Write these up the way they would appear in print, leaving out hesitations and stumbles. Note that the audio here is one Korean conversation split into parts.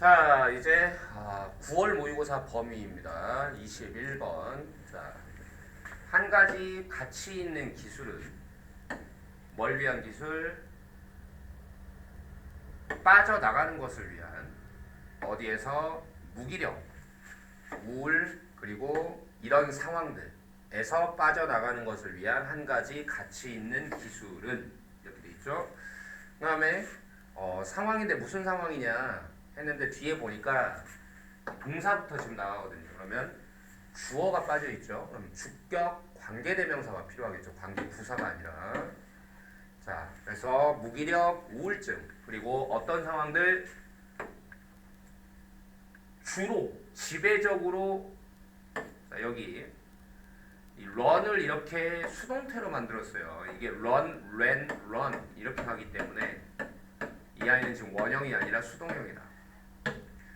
자, 이제 9월 모의고사 범위입니다. 21번. 자, 한 가지 가치 있는 기술은 뭘 위한 기술? 빠져나가는 것을 위한 어디에서 무기력, 우울, 그리고 이런 상황들에서 빠져나가는 것을 위한 한 가지 가치 있는 기술은 이렇게 돼 있죠. 그 다음에 상황인데 무슨 상황이냐 했는데 뒤에 보니까 동사부터 지금 나가거든요. 그러면 주어가 빠져 있죠. 그럼 주격 관계대명사가 필요하겠죠. 관계 부사가 아니라. 자, 그래서 무기력, 우울증, 그리고 어떤 상황들 주로 지배적으로 자, 여기 이 run을 이렇게 수동태로 만들었어요. 이게 run, ran, run 이렇게 가기 때문에 이 아이는 지금 원형이 아니라 수동형이다.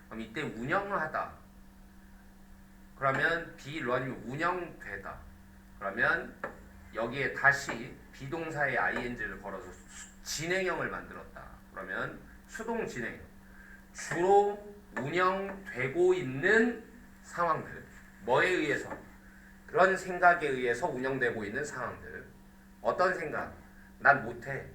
그럼 이때 운영을 하다. 그러면 be run이면 운영되다. 그러면 여기에 다시 비동사의 ing를 걸어서 진행형을 만들었다. 그러면 수동 진행형. 주로 운영되고 있는 상황들. 뭐에 의해서? 그런 생각에 의해서 운영되고 있는 상황들. 어떤 생각? 난 못해.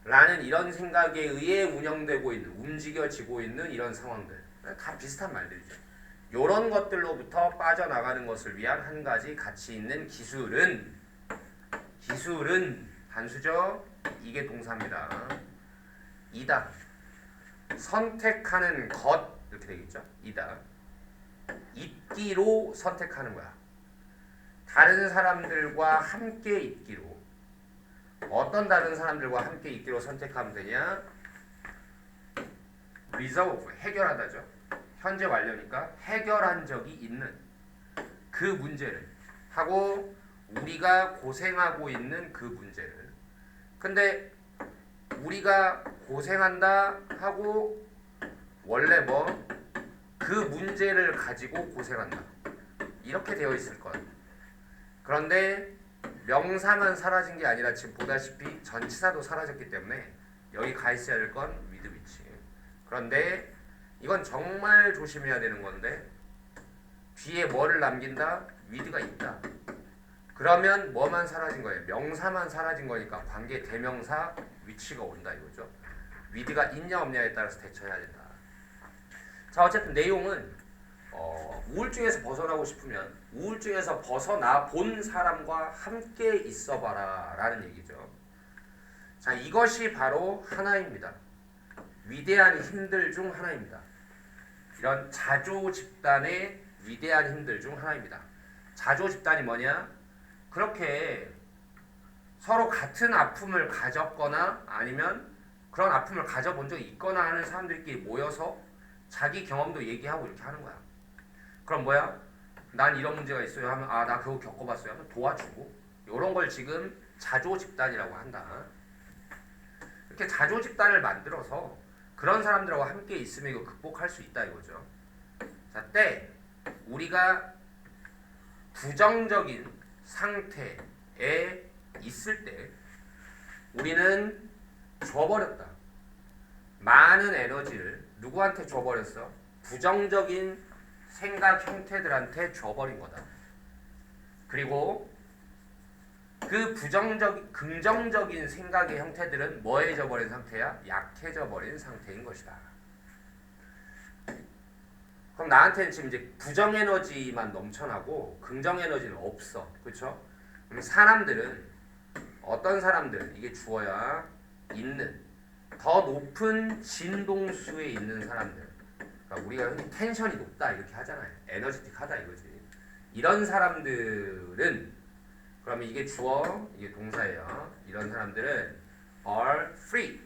라는 이런 생각에 의해 운영되고 있는, 움직여지고 있는 이런 상황들. 다 비슷한 말들이죠. 이런 것들로부터 빠져나가는 것을 위한 한 가지 가치 있는 기술은 단수죠. 이게 동사입니다. 이다. 선택하는 것 이렇게 되겠죠. 이다. 있기로 선택하는 거야. 다른 사람들과 함께 있기로. 어떤 다른 사람들과 함께 있기로 선택하면 되냐? resolve, 해결하다죠. 현재 완료니까 해결한 적이 있는 그 문제를 하고 우리가 고생하고 있는 그 문제를. 근데 우리가 고생한다 하고 원래 그 문제를 가지고 고생한다 이렇게 되어 있을 것. 그런데 명사만 사라진 게 아니라 지금 보다시피 전치사도 사라졌기 때문에 여기 가 있어야 될 건 with which. 그런데 이건 정말 조심해야 되는 건데 뒤에 뭐를 남긴다? with가 있다. 그러면 뭐만 사라진 거예요? 명사만 사라진 거니까 관계 대명사 which가 온다 이거죠. with가 있냐 없냐에 따라서 대처해야 된다. 자, 어쨌든 내용은 우울증에서 벗어나고 싶으면 우울증에서 벗어나 본 사람과 함께 있어봐라 라는 얘기죠. 자, 이것이 바로 하나입니다. 위대한 힘들 중 하나입니다. 이런 자조 집단의 위대한 힘들 중 하나입니다. 자조 집단이 뭐냐? 그렇게 서로 같은 아픔을 가졌거나 아니면 그런 아픔을 가져본 적이 있거나 하는 사람들끼리 모여서 자기 경험도 얘기하고 이렇게 하는 거야. 그럼 뭐야? 난 이런 문제가 있어요 하면 나 그거 겪어봤어요 하면 도와주고 이런 걸 지금 자조 집단이라고 한다. 이렇게 자조 집단을 만들어서 그런 사람들하고 함께 있으면 이거 극복할 수 있다 이거죠. 자, 때 우리가 부정적인 상태에 있을 때 우리는 줘버렸다. 많은 에너지를 누구한테 줘버렸어? 부정적인 생각 형태들한테 줘버린 거다. 그리고 그 긍정적인 생각의 형태들은 뭐해져 버린 상태야? 약해져 버린 상태인 것이다. 그럼 나한테는 지금 이제 부정 에너지만 넘쳐나고 긍정 에너지는 없어. 그렇죠? 그럼 사람들은 어떤 사람들 이게 주어야 있는 더 높은 진동수에 있는 사람들. 그러니까 우리가 흔히 텐션이 높다 이렇게 하잖아요. 에너지틱하다 이거지. 이런 사람들은 그러면 이게 주어, 이게 동사예요. 이런 사람들은 are free.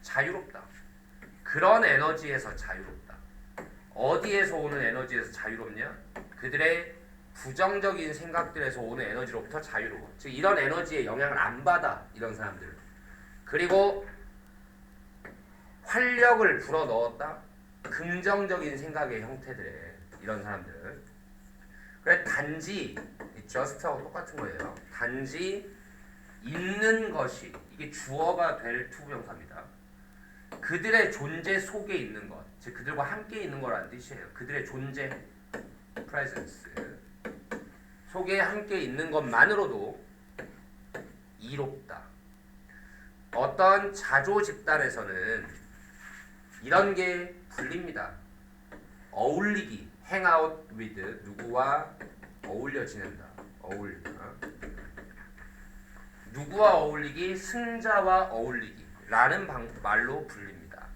자유롭다. 그런 에너지에서 자유롭다. 어디에서 오는 에너지에서 자유롭냐? 그들의 부정적인 생각들에서 오는 에너지로부터 자유로워. 즉 이런 에너지에 영향을 안 받아. 이런 사람들은. 그리고 활력을 불어넣었다. 긍정적인 생각의 형태들에 이런 사람들은. 그래 단지 just하고 똑같은 거예요. 단지 있는 것이 이게 주어가 될 투부정사입니다. 그들의 존재 속에 있는 것, 즉 그들과 함께 있는 거라는 뜻이에요. 그들의 존재, presence 속에 함께 있는 것만으로도 이롭다. 어떤 자조 집단에서는 이런 게 불립니다. 어울리기, hang out with, 누구와 어울려 지낸다. 어울리다. 누구와 어울리기, 승자와 어울리기 라는 말로 불립니다.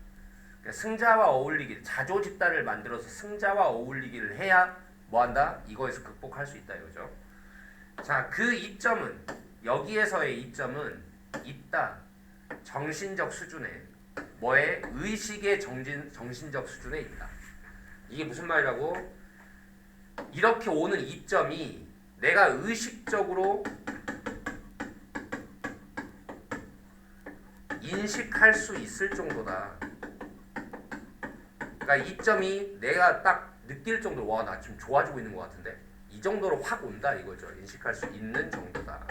그러니까 승자와 어울리기, 자조 집단을 만들어서 승자와 어울리기를 해야 뭐한다? 이거에서 극복할 수 있다 이거죠. 자, 그 이점은, 여기에서의 이점은 있다. 정신적 수준에, 뭐의 의식의 정신적 수준에 있다. 이게 무슨 말이라고? 이렇게 오는 이점이 내가 의식적으로 인식할 수 있을 정도다. 그러니까 이점이 내가 딱 느낄 정도로 와, 나 지금 좋아지고 있는 것 같은데 이 정도로 확 온다 이거죠. 인식할 수 있는 정도다.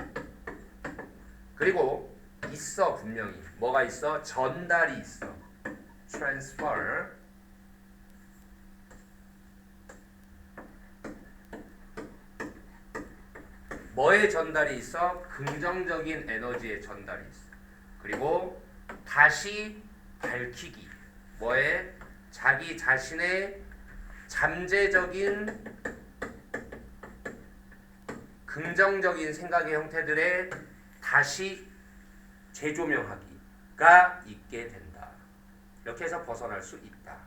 그리고 있어, 분명히 뭐가 있어? 전달이 있어. transfer. 뭐의 전달이 있어? 긍정적인 에너지의 전달이 있어. 그리고 다시 밝히기. 뭐의? 자기 자신의 잠재적인 긍정적인 생각의 형태들에 다시 재조명하기가 있게 된다. 이렇게 해서 벗어날 수 있다.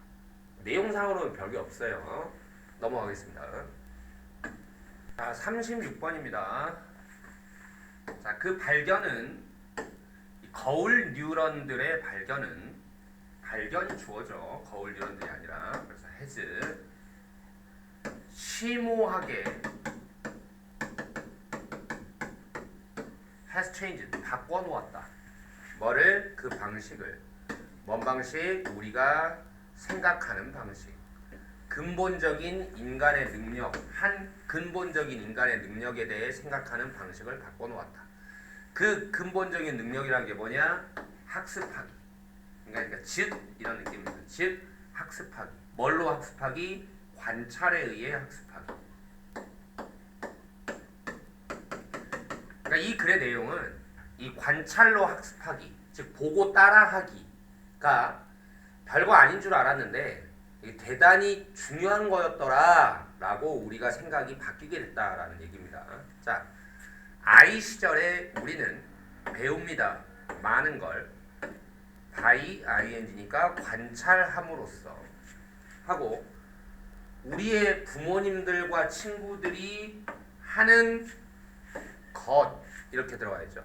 내용상으로는 별게 없어요. 넘어가겠습니다. 자, 36번입니다. 자, 그 발견은, 거울 뉴런들의 발견이 주어져. 거울 뉴런들이 아니라. 그래서 has 심오하게 has changed 바꿔놓았다. 뭐를? 그 방식을. 뭔 방식? 우리가 생각하는 방식. 근본적인 인간의 능력, 한 근본적인 인간의 능력에 대해 생각하는 방식을 바꿔놓았다. 그 근본적인 능력이란 게 뭐냐? 학습하기. 그러니까 즉 이런 느낌입니다. 즉 학습하기. 뭘로 학습하기? 관찰에 의해 학습하기. 그러니까 이 글의 내용은 이 관찰로 학습하기, 즉 보고 따라하기가 별거 아닌 줄 알았는데 대단히 중요한 거였더라 라고 우리가 생각이 바뀌게 됐다라는 얘기입니다. 자, 아이 시절에 우리는 배웁니다. 많은 걸 by ing니까 관찰함으로써 하고, 우리의 부모님들과 친구들이 하는 것 이렇게 들어가야죠.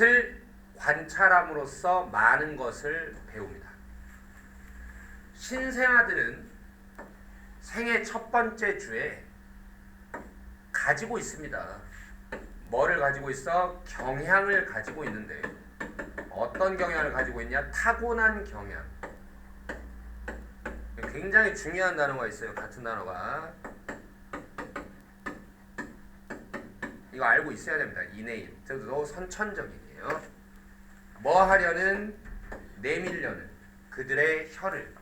을 관찰함으로써 많은 것을 배웁니다. 신생아들은 생애 첫 번째 주에 가지고 있습니다. 뭐를 가지고 있어? 경향을 가지고 있는데 어떤 경향을 가지고 있냐? 타고난 경향. 굉장히 중요한 단어가 있어요. 같은 단어가. 이거 알고 있어야 됩니다. 이내일. 저도 선천적이에요. 뭐 하려는? 내밀려는 그들의 혀를.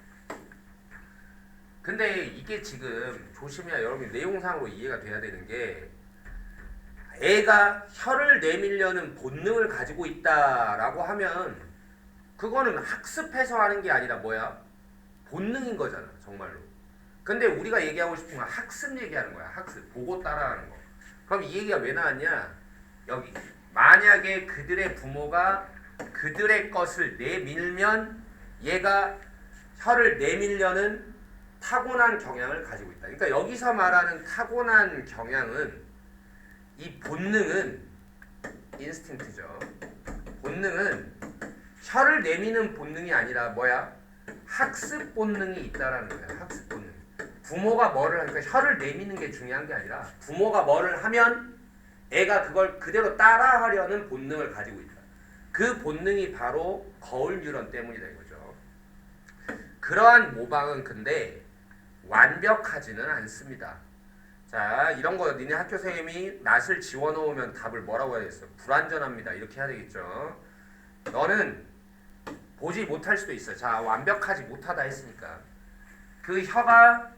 근데 이게 지금 조심해야, 여러분 내용상으로 이해가 돼야 되는 게, 애가 혀를 내밀려는 본능을 가지고 있다라고 하면 그거는 학습해서 하는 게 아니라 뭐야? 본능인 거잖아, 정말로. 근데 우리가 얘기하고 싶은 건 학습 얘기하는 거야. 학습. 보고 따라하는 거. 그럼 이 얘기가 왜 나왔냐? 여기. 만약에 그들의 부모가 그들의 것을 내밀면 얘가 혀를 내밀려는 타고난 경향을 가지고 있다. 그러니까 여기서 말하는 타고난 경향은, 이 본능은 인스팅트죠. 본능은 혀를 내미는 본능이 아니라 뭐야? 학습 본능이 있다라는 거야. 학습 본능. 부모가 뭐를 하니까 혀를 내미는 게 중요한 게 아니라 부모가 뭐를 하면 애가 그걸 그대로 따라하려는 본능을 가지고 있다. 그 본능이 바로 거울 뉴런 때문이다 이거죠. 그러한 모방은 근데 완벽하지는 않습니다. 자, 이런 거 니네 학교 선생님이 낫을 지워놓으면 답을 뭐라고 해야겠어? 불완전합니다. 이렇게 해야 되겠죠. 너는 보지 못할 수도 있어. 자, 완벽하지 못하다 했으니까 그 혀가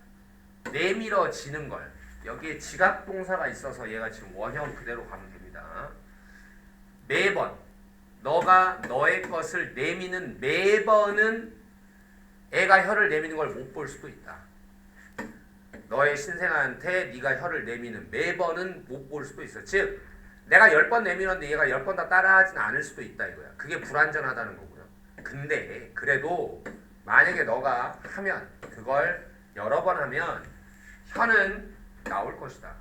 내밀어지는 걸, 여기에 지각 동사가 있어서 얘가 지금 원형 그대로 가면 됩니다. 매번 너가 너의 것을 내미는 매번은 애가 혀를 내미는 걸 못 볼 수도 있다. 너의 신생아한테 네가 혀를 내미는 매번은 못 볼 수도 있어. 즉 내가 10번 내밀었는데 얘가 10번 다 따라하진 않을 수도 있다 이거야. 그게 불완전하다는 거고요. 근데 그래도 만약에 너가 하면, 그걸 여러 번 하면 혀는 나올 것이다.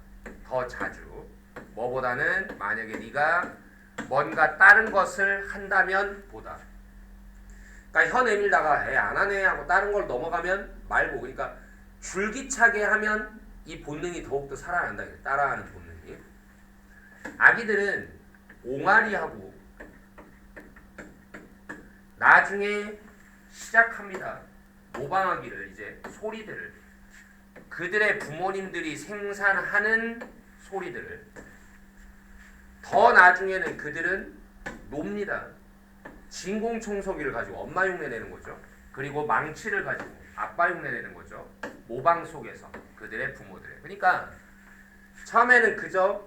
더 자주. 뭐보다는 만약에 네가 뭔가 다른 것을 한다면 보다. 그러니까 혀 내밀다가 애 안 하네 하고 다른 걸 넘어가면 말고, 그러니까 줄기차게 하면 이 본능이 더욱더 살아난다. 따라하는 본능이. 아기들은 옹알이하고 나중에 시작합니다. 모방하기를, 이제 소리들을, 그들의 부모님들이 생산하는 소리들을. 더 나중에는 그들은 놉니다. 진공청소기를 가지고 엄마 흉내 내는 거죠. 그리고 망치를 가지고 아빠 흉내 내는 거죠. 모방 속에서 그들의 부모들의. 그러니까 처음에는 그저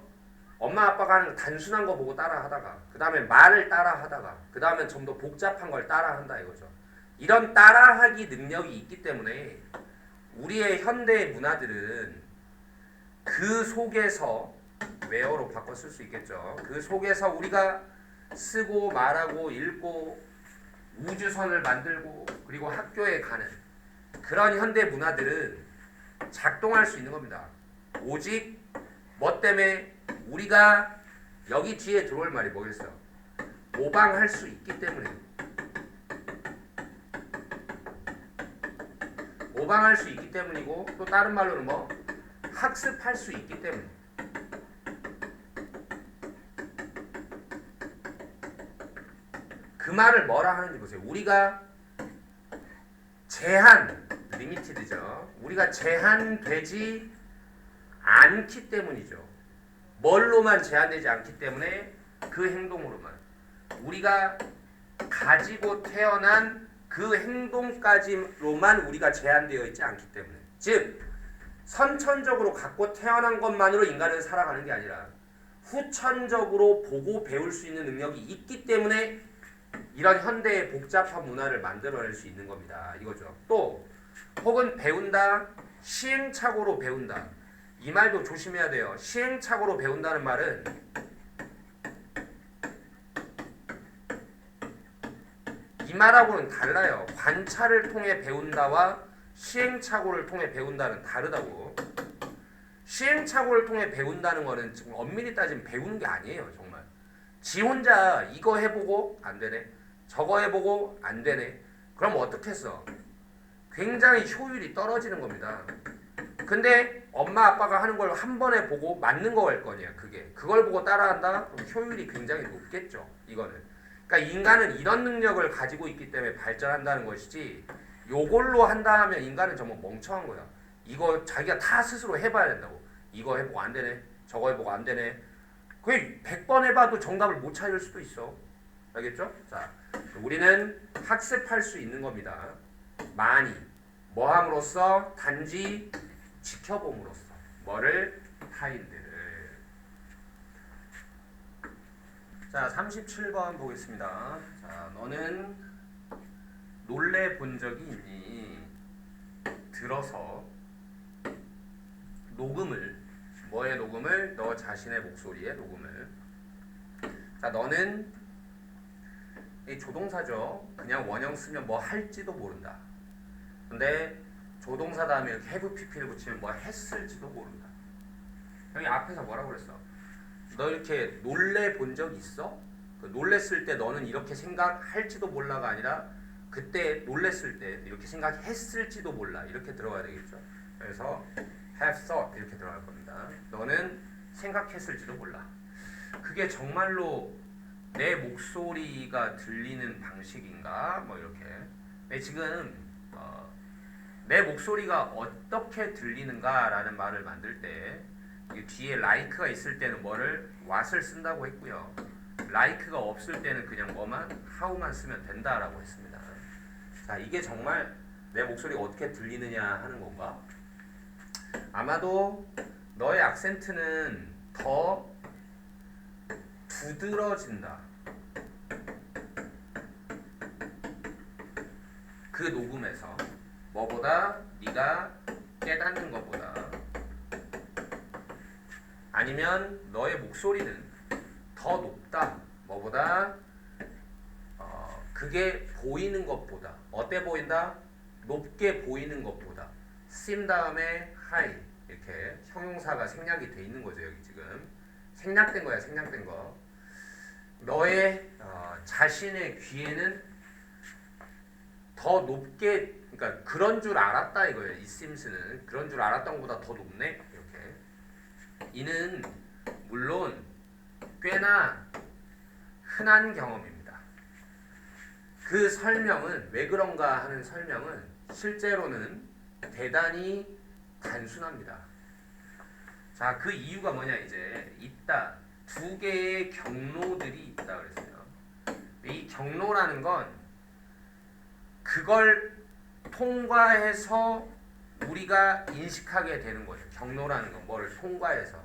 엄마 아빠가 하는 단순한 거 보고 따라 하다가, 그 다음에 말을 따라 하다가, 그 다음에 좀 더 복잡한 걸 따라 한다 이거죠. 이런 따라하기 능력이 있기 때문에 우리의 현대 문화들은 그 속에서, 웨어로 바꿔 쓸 수 있겠죠. 그 속에서 우리가 쓰고 말하고 읽고 우주선을 만들고 그리고 학교에 가는 그런 현대 문화들은 작동할 수 있는 겁니다. 오직 뭐 때문에? 우리가 여기 뒤에 들어올 말이 뭐겠어? 모방할 수 있기 때문에. 모방할 수 있기 때문이고, 또 다른 말로는 뭐? 학습할 수 있기 때문에. 그 말을 뭐라 하는지 보세요. 우리가 리미티드죠. 우리가 제한되지 않기 때문이죠. 뭘로만 제한되지 않기 때문에? 그 행동으로만. 우리가 가지고 태어난 그 행동까지로만 우리가 제한되어 있지 않기 때문에. 즉 선천적으로 갖고 태어난 것만으로 인간은 살아가는 게 아니라 후천적으로 보고 배울 수 있는 능력이 있기 때문에 이런 현대의 복잡한 문화를 만들어낼 수 있는 겁니다. 이거죠. 또 혹은 배운다, 시행착오로 배운다. 이 말도 조심해야 돼요. 시행착오로 배운다는 말은 이 말하고는 달라요. 관찰을 통해 배운다와 시행착오를 통해 배운다는 다르다고. 시행착오를 통해 배운다는 거는 지금 엄밀히 따지면 배우는 게 아니에요. 정말 지 혼자 이거 해보고 안 되네, 저거 해보고 안 되네, 그럼 어떻게 했어? 굉장히 효율이 떨어지는 겁니다. 근데 엄마 아빠가 하는 걸 한 번에 보고 맞는 거일 거냐. 그걸 보고 따라한다? 그럼 효율이 굉장히 높겠죠. 이거는. 그러니까 인간은 이런 능력을 가지고 있기 때문에 발전한다는 것이지, 요걸로 한다 하면 인간은 정말 멍청한 거야. 이거 자기가 다 스스로 해봐야 된다고. 이거 해보고 안 되네, 저거 해보고 안 되네. 그게 100번 해봐도 정답을 못 찾을 수도 있어. 알겠죠? 자, 우리는 학습할 수 있는 겁니다. 많이. 뭐 함으로써? 단지 지켜봄으로써. 뭐를? 타인들을. 자, 37번 보겠습니다. 자, 너는 놀래 본 적이 있니? 들어서 녹음을, 뭐의 녹음을? 너 자신의 목소리의 녹음을. 자, 너는 이 조동사죠. 그냥 원형 쓰면 뭐 할지도 모른다. 근데 조동사 다음에 이렇게 have pp를 붙이면 뭐 했을지도 모른다. 형이 앞에서 뭐라고 그랬어? 너 이렇게 놀래 본 적 있어? 그 놀랬을 때 너는 이렇게 생각할지도 몰라가 아니라 그때 놀랬을 때 이렇게 생각했을지도 몰라. 이렇게 들어가야 되겠죠. 그래서 have thought 이렇게 들어갈 겁니다. 너는 생각했을지도 몰라. 그게 정말로 내 목소리가 들리는 방식인가? 뭐 이렇게. 근데 지금 내 목소리가 어떻게 들리는가라는 말을 만들 때 뒤에 like가 있을 때는 뭐를? what을 쓴다고 했고요. like가 없을 때는 그냥 뭐만? how만 쓰면 된다라고 했습니다. 자, 이게 정말 내 목소리가 어떻게 들리느냐 하는 건가? 아마도 너의 악센트는 더 두드러진다. 그 녹음에서 뭐보다 네가 깨닫는 것보다, 아니면 너의 목소리는 더 높다. 뭐보다 그게 보이는 것보다. 어때 보인다? 높게 보이는 것보다. 심 다음에 하이 이렇게 형용사가 생략이 돼 있는 거죠. 여기 지금 생략된 거야. 생략된 거. 너의 자신의 귀에는 더 높게, 그러니까 그런 줄 알았다 이거예요. 이 심스는 그런 줄 알았던 것보다 더 높네 이렇게. 이는 물론 꽤나 흔한 경험입니다. 그 설명은 왜 그런가 하는 설명은 실제로는 대단히 단순합니다. 자, 그 이유가 뭐냐, 이제 있다. 두 개의 경로들이 있다 그랬어요. 이 경로라는 건 그걸 통과해서 우리가 인식하게 되는 거죠. 경로라는 건 뭐를 통과해서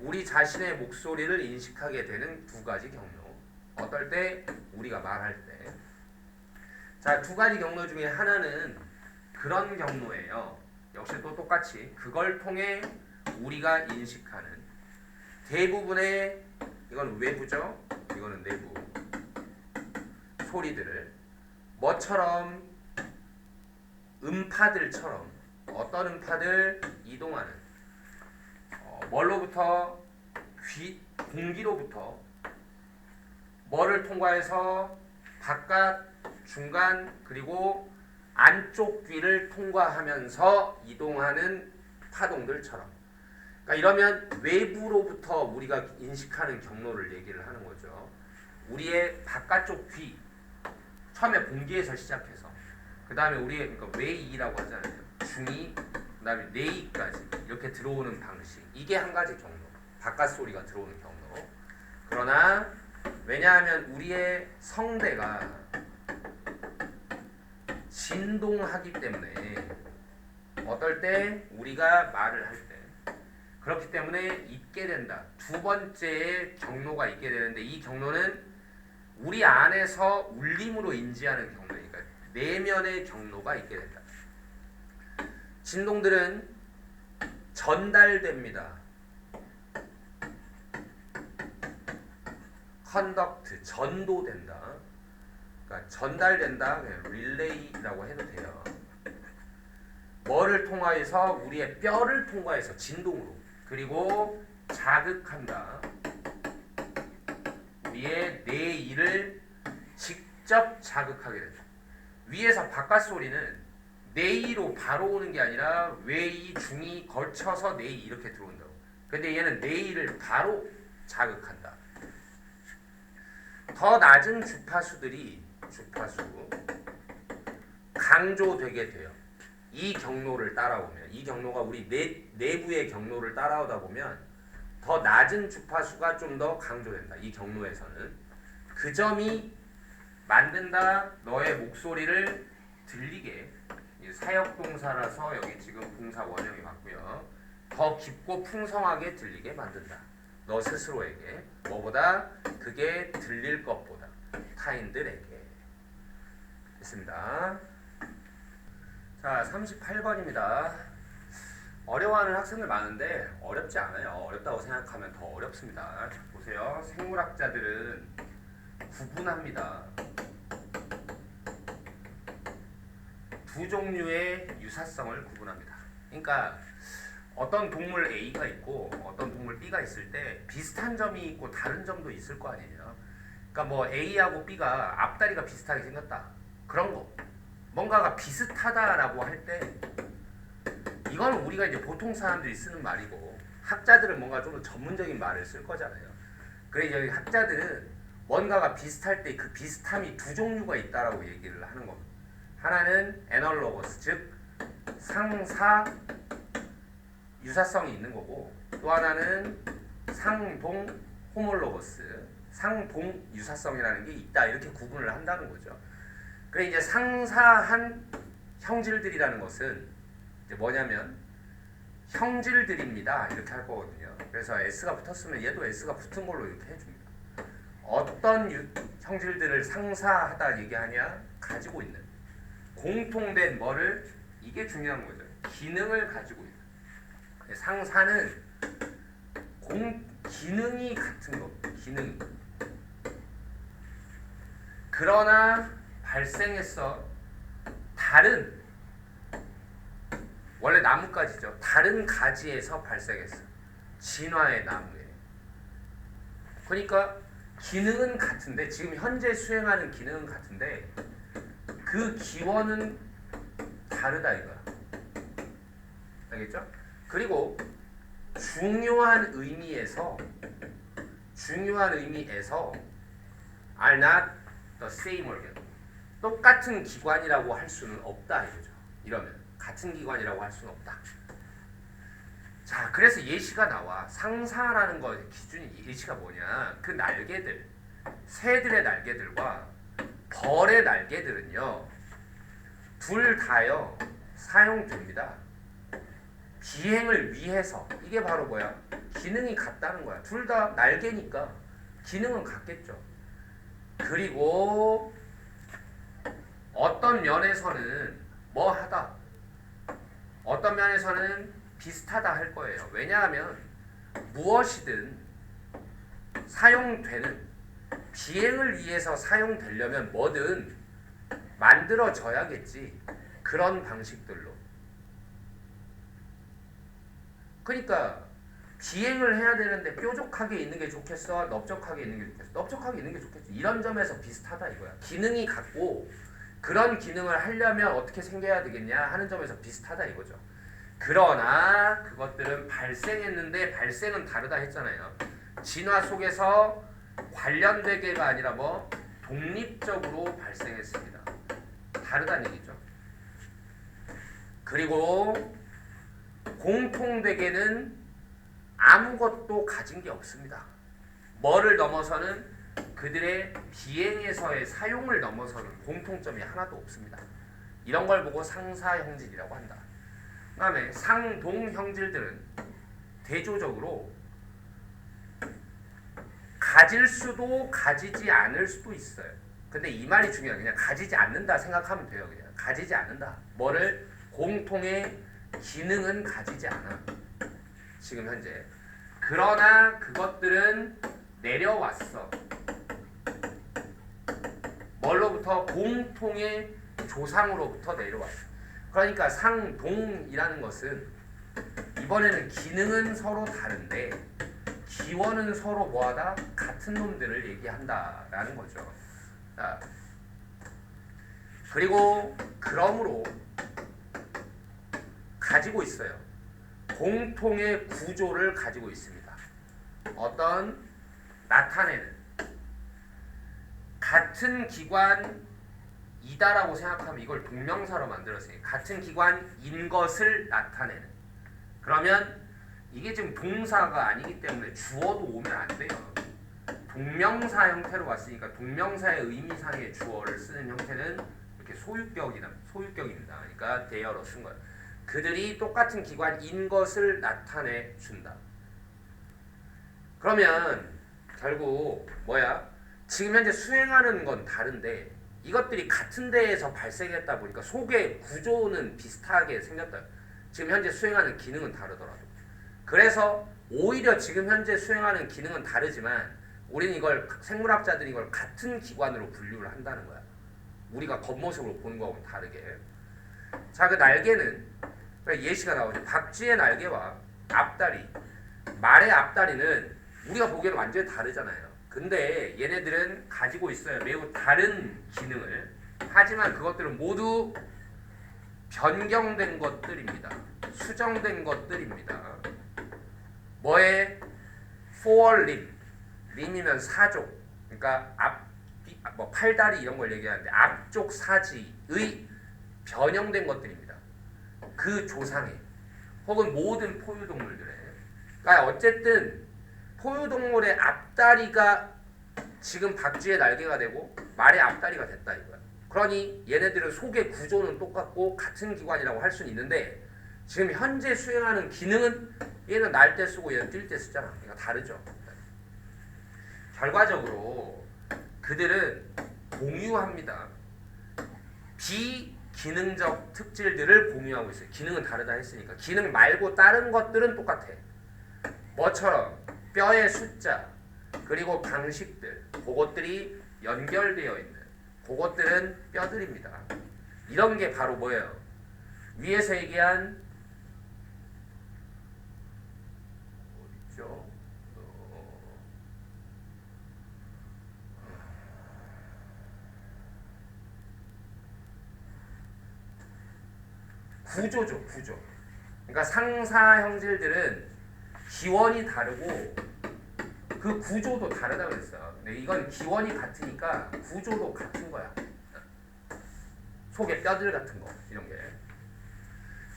우리 자신의 목소리를 인식하게 되는 두 가지 경로. 어떨 때? 우리가 말할 때. 자, 두 가지 경로 중에 하나는 그런 경로예요. 역시 또 똑같이 그걸 통해 우리가 인식하는 대부분의, 이건 외부죠, 이거는 내부 소리들을 뭐처럼, 음파들처럼, 어떤 음파들? 이동하는 뭘로부터? 공기로부터 뭐를 통과해서 바깥, 중간, 그리고 안쪽 귀를 통과하면서 이동하는 파동들처럼. 그러니까 이러면 외부로부터 우리가 인식하는 경로를 얘기를 하는 거죠. 우리의 바깥쪽 귀, 처음에 공기에서 시작해서 그 다음에 우리의, 그러니까 외이라고 하잖아요. 중이, 그 다음에 내이까지 이렇게 들어오는 방식. 이게 한 가지 경로, 바깥 소리가 들어오는 경로. 그러나 왜냐하면 우리의 성대가 진동하기 때문에 어떨 때? 우리가 말을 할 때. 그렇기 때문에 있게 된다. 두 번째의 경로가 있게 되는데, 이 경로는 우리 안에서 울림으로 인지하는 경로니까 내면의 경로가 있게 된다. 진동들은 전달됩니다. 컨덕트, 전도된다. 그러니까 전달된다. 릴레이라고 해도 돼요. 뭐를 통하여서? 우리의 뼈를 통과해서 진동으로. 그리고 자극한다. 우리의 뇌이를 직접 자극하게 된다. 위에서 바깥 소리는 뇌이로 바로 오는 게 아니라 외이, 중이 걸쳐서 뇌이 이렇게 들어온다고. 근데 얘는 뇌이를 바로 자극한다. 더 낮은 주파수들이 강조되게 돼요. 이 경로를 따라오면, 이 경로가 우리 내부의 경로를 따라오다 보면 더 낮은 주파수가 좀 더 강조된다. 이 경로에서는 그 점이 만든다. 너의 목소리를 들리게, 사역동사라서 여기 지금 동사 원형이 맞고요. 더 깊고 풍성하게 들리게 만든다. 너 스스로에게. 뭐보다? 그게 들릴 것보다. 타인들에게. 됐습니다. 자, 38번입니다. 어려워하는 학생들 많은데 어렵지 않아요. 어렵다고 생각하면 더 어렵습니다. 보세요. 생물학자들은 구분합니다. 두 종류의 유사성을 구분합니다. 그러니까 어떤 동물 A가 있고 어떤 동물 B가 있을 때 비슷한 점이 있고 다른 점도 있을 거 아니에요. 그러니까 뭐 A하고 B가 앞다리가 비슷하게 생겼다. 그런 거. 뭔가가 비슷하다라고 할 때 이건 우리가 이제 보통 사람들이 쓰는 말이고, 학자들은 뭔가 좀 더 전문적인 말을 쓸 거잖아요. 그래 이제 학자들은 뭔가가 비슷할 때 그 비슷함이 두 종류가 있다라고 얘기를 하는 겁니다. 하나는 애널로거스, 즉 상사 유사성이 있는 거고, 또 하나는 상동 호몰로거스, 상동 유사성이라는 게 있다. 이렇게 구분을 한다는 거죠. 그래 이제 상사한 형질들이라는 것은 이제 뭐냐면 형질들입니다. 이렇게 할 거거든요. 그래서 S가 붙었으면 얘도 S가 붙은 걸로 이렇게 해줍니다. 어떤 형질들을 상사하다 얘기하냐? 가지고 있는 공통된 뭐를 이게 중요한 거죠. 기능을 가지고 있는 상사는 기능이 같은 거. 기능. 그러나 발생했어. 다른 원래 나뭇가지죠. 다른 가지에서 발생했어. 진화의 나무에. 그러니까 기능은 같은데 지금 현재 수행하는 기능은 같은데 그 기원은 다르다 이거야. 알겠죠? 그리고 중요한 의미에서 are not the same organ. 똑같은 기관이라고 할 수는 없다 이거죠. 이러면 같은 기관이라고 할 수는 없다. 자, 그래서 예시가 나와. 상사라는 거 기준이 예시가 뭐냐? 그 날개들, 새들의 날개들과 벌의 날개들은요, 둘 다요 사용됩니다. 비행을 위해서. 이게 바로 뭐야? 기능이 같다는 거야. 둘 다 날개니까 기능은 같겠죠. 그리고 어떤 면에서는 뭐 하다, 어떤 면에서는 비슷하다 할 거예요. 왜냐하면 무엇이든 사용되는, 비행을 위해서 사용되려면 뭐든 만들어져야겠지. 그런 방식들로. 그러니까 비행을 해야 되는데 뾰족하게 있는 게 좋겠어? 넓적하게 있는 게 좋겠어? 넓적하게 있는 게 좋겠지. 이런 점에서 비슷하다 이거야. 기능이 같고 그런 기능을 하려면 어떻게 생겨야 되겠냐 하는 점에서 비슷하다 이거죠. 그러나 그것들은 발생했는데 발생은 다르다 했잖아요. 진화 속에서 관련되게가 아니라 뭐 독립적으로 발생했습니다. 다르다는 얘기죠. 그리고 공통되게는 아무것도 가진 게 없습니다. 뭐를 넘어서는 그들의 비행에서의 사용을 넘어서는 공통점이 하나도 없습니다. 이런 걸 보고 상사형질이라고 한다. 그 다음에 상동형질들은 대조적으로 가질 수도 가지지 않을 수도 있어요. 근데 이 말이 중요해요. 그냥 가지지 않는다 생각하면 돼요. 그냥 가지지 않는다. 뭐를? 공통의 기능은 가지지 않아. 지금 현재. 그러나 그것들은 내려왔어. 뭘로부터? 공통의 조상으로부터 내려왔어. 그러니까 상동이라는 것은 이번에는 기능은 서로 다른데 기원은 서로 뭐하다? 같은 놈들을 얘기한다라는 거죠. 자, 그리고 그러므로 가지고 있어요. 공통의 구조를 가지고 있습니다. 어떤 나타내는 같은 기관이다라고 생각하면 이걸 동명사로 만들었어요. 같은 기관인 것을 나타내는. 그러면 이게 지금 동사가 아니기 때문에 주어도 오면 안 돼요. 동명사 형태로 왔으니까 동명사의 의미상의 주어를 쓰는 형태는 이렇게 소유격입니다. 그러니까 대여로 쓴 거예요. 그들이 똑같은 기관인 것을 나타내 준다. 그러면 결국 뭐야? 지금 현재 수행하는 건 다른데 이것들이 같은 데에서 발생했다 보니까 속의 구조는 비슷하게 생겼다. 지금 현재 수행하는 기능은 다르더라도. 그래서 오히려 지금 현재 수행하는 기능은 다르지만 우리는 이걸, 생물학자들이 이걸 같은 기관으로 분류를 한다는 거야. 우리가 겉모습으로 보는 거하고는 다르게. 자, 그 날개는 예시가 나오죠. 박쥐의 날개와 앞다리, 말의 앞다리는 우리가 보기에는 완전히 다르잖아요. 근데 얘네들은 가지고 있어요. 매우 다른 기능을. 하지만 그것들은 모두 변경된 것들입니다. 수정된 것들입니다. 뭐에? four limb. 림이면 사족. 그러니까 뭐 팔다리 이런 걸 얘기하는데 앞쪽 사지의 변형된 것들입니다. 그 조상에. 혹은 모든 포유동물들에. 그러니까 어쨌든 포유동물의 앞다리가 지금 박쥐의 날개가 되고 말의 앞다리가 됐다 이거야. 그러니 얘네들은 속의 구조는 똑같고 같은 기관이라고 할 수는 있는데 지금 현재 수행하는 기능은 얘는 날 때 쓰고 얘는 뛸 때 쓰잖아. 그러니까 다르죠. 결과적으로 그들은 공유합니다. 비기능적 특질들을 공유하고 있어요. 기능은 다르다 했으니까. 기능 말고 다른 것들은 똑같아. 뭐처럼 뼈의 숫자 그리고 방식들 그것들이 연결되어 있는 그것들은 뼈들입니다. 이런 게 바로 뭐예요? 위에서 얘기한 어딨죠? 구조죠, 구조. 그러니까 상사 형질들은 기원이 다르고 그 구조도 다르다고 그랬어요. 근데 이건 기원이 같으니까 구조도 같은 거야. 속의 뼈들 같은 거 이런 게.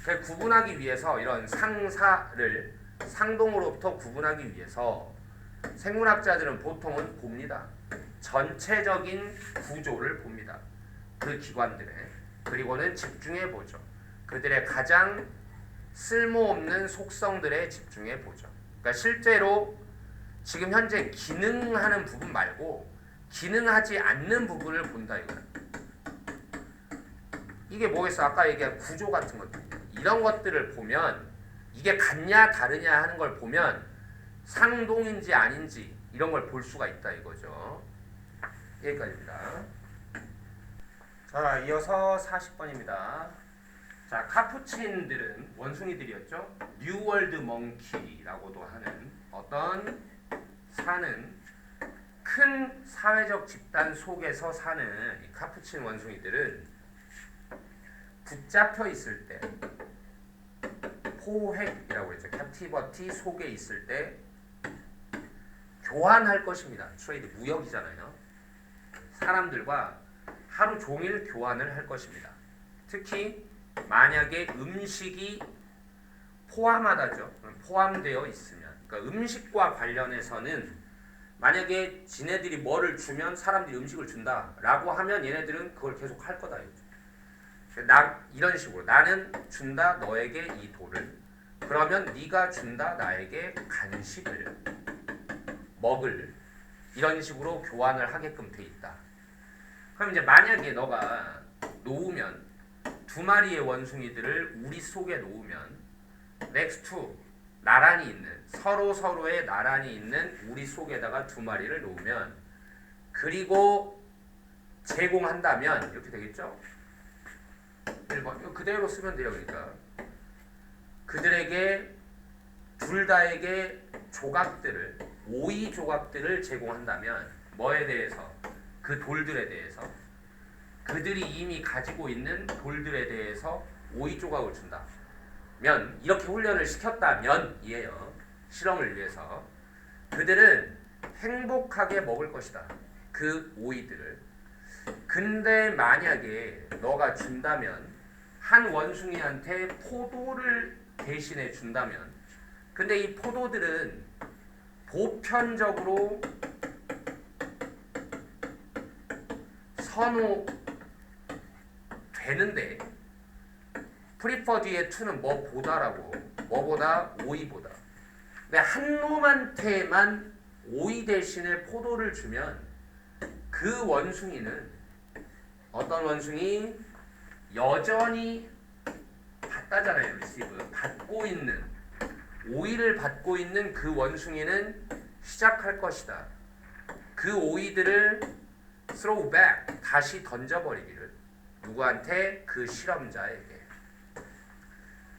그 구분하기 위해서 이런 상사를 상동으로부터 구분하기 위해서 생물학자들은 보통은 봅니다. 전체적인 구조를 봅니다. 그 기관들의. 그리고는 집중해 보죠. 그들의 가장 쓸모없는 속성들에 집중해 보죠. 그러니까 실제로 지금 현재 기능하는 부분 말고 기능하지 않는 부분을 본다 이거야. 이게 뭐겠어? 아까 얘기한 구조 같은 것들. 이런 것들을 보면 이게 같냐 다르냐 하는 걸 보면 상동인지 아닌지 이런 걸 볼 수가 있다 이거죠. 여기까지입니다. 자, 이어서 40번입니다. 자, 카푸친들은 원숭이들이었죠. 뉴월드 멍키라고도 하는 어떤 사는 큰 사회적 집단 속에서 사는 이 카푸친 원숭이들은 붙잡혀 있을 때 포획이라고 했죠. 캡티버티 속에 있을 때 교환할 것입니다. 트레이드 무역이잖아요. 사람들과 하루 종일 교환을 할 것입니다. 특히 만약에 음식이 포함하다죠. 포함되어 있으면. 그러니까 음식과 관련해서는 만약에 지네들이 뭐를 주면 사람들이 음식을 준다라고 하면 얘네들은 그걸 계속 할 거다. 이런 식으로 나는 준다 너에게 이 돌을. 그러면 네가 준다 나에게 간식을 먹을. 이런 식으로 교환을 하게끔 돼 있다. 그럼 이제 만약에 너가 놓으면 두 마리의 원숭이들을 우리 속에 놓으면 next to 나란히 있는 서로의 나란히 있는 우리 속에다가 두 마리를 놓으면 그리고 제공한다면 이렇게 되겠죠? 1번 이거 그대로 쓰면 돼요. 그러니까 그들에게 둘 다에게 조각들을 오이 조각들을 제공한다면 뭐에 대해서? 그 돌들에 대해서 그들이 이미 가지고 있는 돌들에 대해서 오이 조각을 준다. 면 이렇게 훈련을 시켰다면 이에요. 실험을 위해서 그들은 행복하게 먹을 것이다. 그 오이들을. 근데 만약에 너가 준다면 한 원숭이한테 포도를 대신해 준다면 근데 이 포도들은 보편적으로 선호되는데 프리퍼 뒤에 투는 뭐보다라고 뭐보다 오이보다 근데 한 놈한테만 오이 대신에 포도를 주면 그 원숭이는 어떤 원숭이 여전히 받다잖아요. 리시브 받고 있는 오이를 받고 있는 그 원숭이는 시작할 것이다. 그 오이들을 throw back 다시 던져버리기를 누구한테? 그 실험자에게.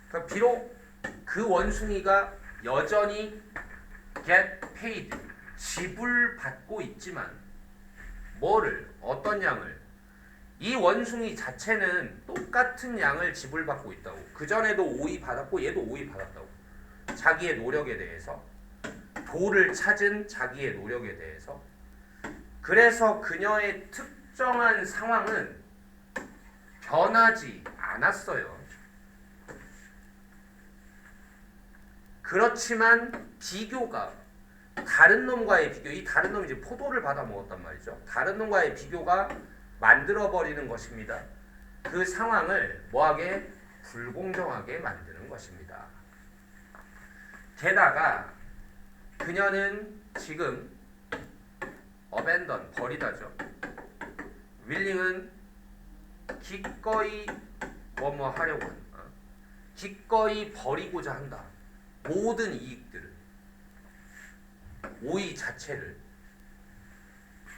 그러니까 비록 그 원숭이가 여전히 get paid 지불받고 있지만 뭐를? 어떤 양을? 이 원숭이 자체는 똑같은 양을 지불받고 있다고. 그전에도 오이 받았고 얘도 오이 받았다고. 자기의 노력에 대해서 돌을 찾은 자기의 노력에 대해서. 그래서 그녀의 특정한 상황은 변하지 않았어요. 그렇지만 비교가 다른 놈과의 비교, 이 다른 놈이 이제 포도를 받아 먹었단 말이죠. 다른 놈과의 비교가 만들어 버리는 것입니다. 그 상황을 뭐하게 불공정하게 만드는 것입니다. 게다가 그녀는 지금 abandon 버리다죠. willing은 기꺼이 뭐뭐 하려고 한다. 기꺼이 버리고자 한다. 모든 이익들을, 오이 자체를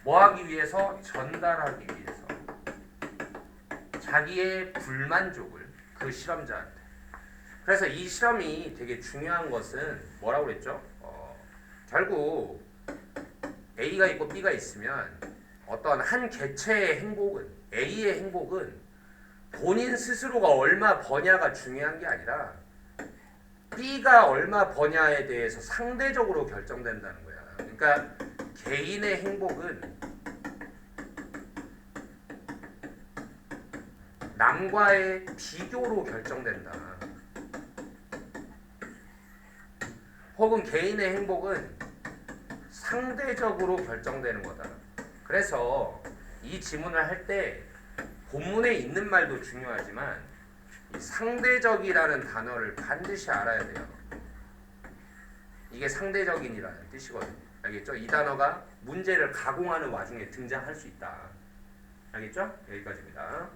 뭐하기 위해서? 전달하기 위해서. 자기의 불만족을 그 실험자한테. 그래서 이 실험이 되게 중요한 것은 뭐라고 그랬죠? 결국 A가 있고 B가 있으면 어떤 한 개체의 행복은, A의 행복은 본인 스스로가 얼마 버냐가 중요한 게 아니라 B가 얼마 버냐에 대해서 상대적으로 결정된다는 거야. 그러니까 개인의 행복은 남과의 비교로 결정된다. 혹은 개인의 행복은 상대적으로 결정되는 거다. 그래서 이 지문을 할 때 본문에 있는 말도 중요하지만 이 상대적이라는 단어를 반드시 알아야 돼요. 이게 상대적인이라는 뜻이거든요. 알겠죠? 이 단어가 문제를 가공하는 와중에 등장할 수 있다. 알겠죠? 여기까지입니다.